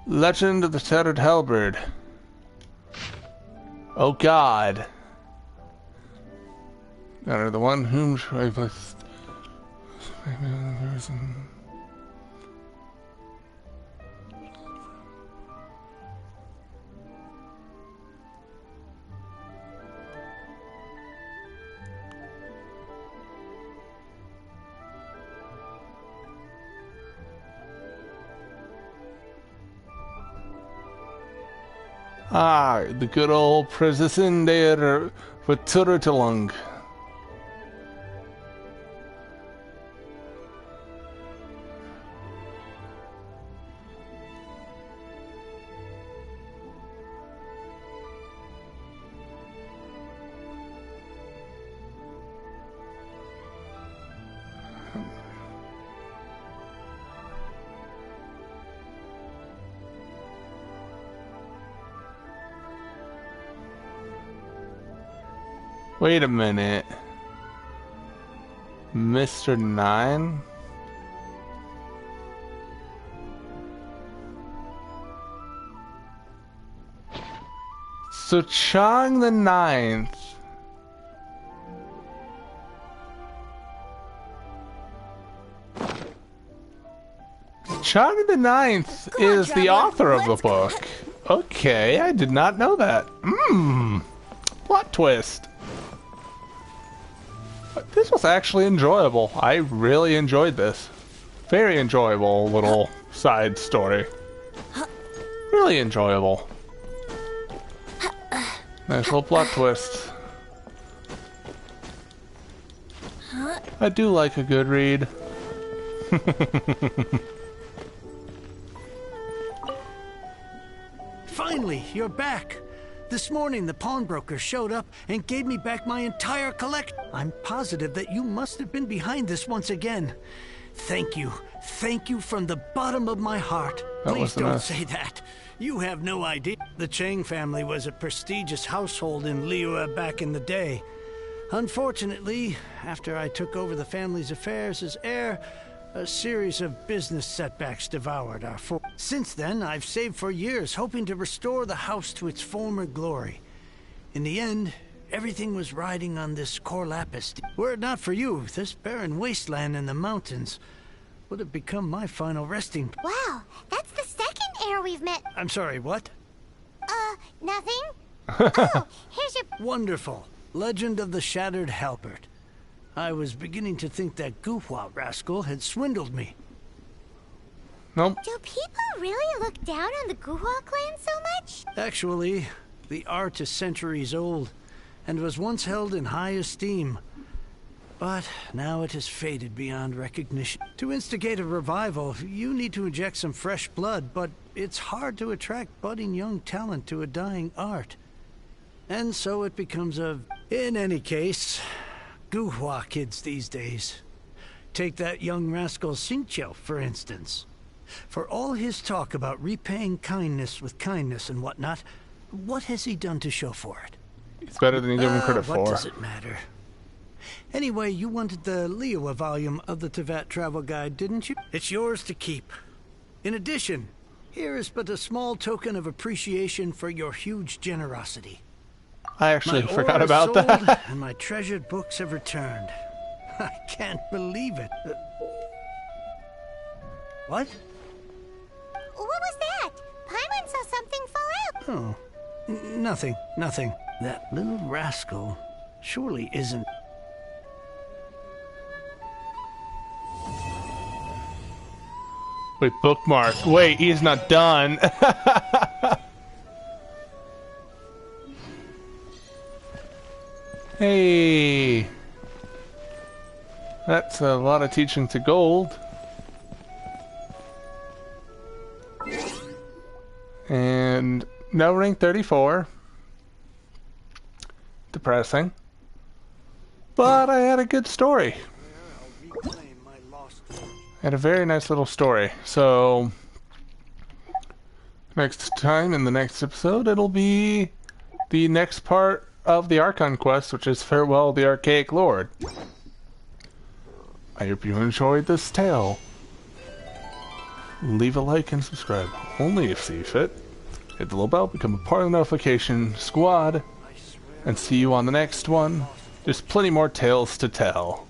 Legend of the Shattered Halberd. Oh God. The one whom I must. Ah, the good old prison there for Turtelung. Wait a minute. Mr. 9? So Chang the Ninth. Chang the Ninth is the author of the book. Okay, I did not know that. Plot twist. But this was actually enjoyable. I really enjoyed this. Very enjoyable little side story. Really enjoyable. Nice little plot twist. I do like a good read. Finally, you're back. This morning, the pawnbroker showed up and gave me back my entire collection. I'm positive that you must have been behind this once again. Thank you. Thank you from the bottom of my heart. Please don't say that. You have no idea. The Chang family was a prestigious household in Liyue back in the day. Unfortunately, after I took over the family's affairs as heir, a series of business setbacks devoured our fortune. Since then, I've saved for years, hoping to restore the house to its former glory. In the end, everything was riding on this core lapis. Were it not for you, this barren wasteland in the mountains would have become my final resting place. Wow, that's the second heir we've met. I'm sorry, what? Nothing? Oh, here's your... Wonderful. Legend of the Shattered Halberd. I was beginning to think that Guhua rascal had swindled me. Nope. Do people really look down on the Guhua clan so much? Actually, the art is centuries old, and was once held in high esteem. But now it has faded beyond recognition. To instigate a revival, you need to inject some fresh blood, but it's hard to attract budding young talent to a dying art. And so it becomes a... In any case, Guhua kids these days. Take that young rascal Xingqiu, for instance. For all his talk about repaying kindness with kindness and whatnot, what has he done to show for it? It's better than you give him credit for. What does it matter? Anyway, you wanted the Liyue volume of the Teyvat travel guide, didn't you? It's yours to keep. In addition, here is but a small token of appreciation for your huge generosity. I actually forgot about sold, that. And my treasured books have returned. I can't believe it. What? What was that? Paimon saw something fall out. Oh, nothing. That little rascal surely isn't... Wait, bookmark. Wait, he's not done. Hey. That's a lot of teaching to gold. And no rank 34. Depressing. But I had a good story. I had a very nice little story. So next time in the next episode, it'll be the next part of the Archon quest, which is Farewell the Archaic Lord. I hope you enjoyed this tale. Leave a like and subscribe, only if see fit. Hit the little bell, become a part of the notification squad, and see you on the next one. There's plenty more tales to tell.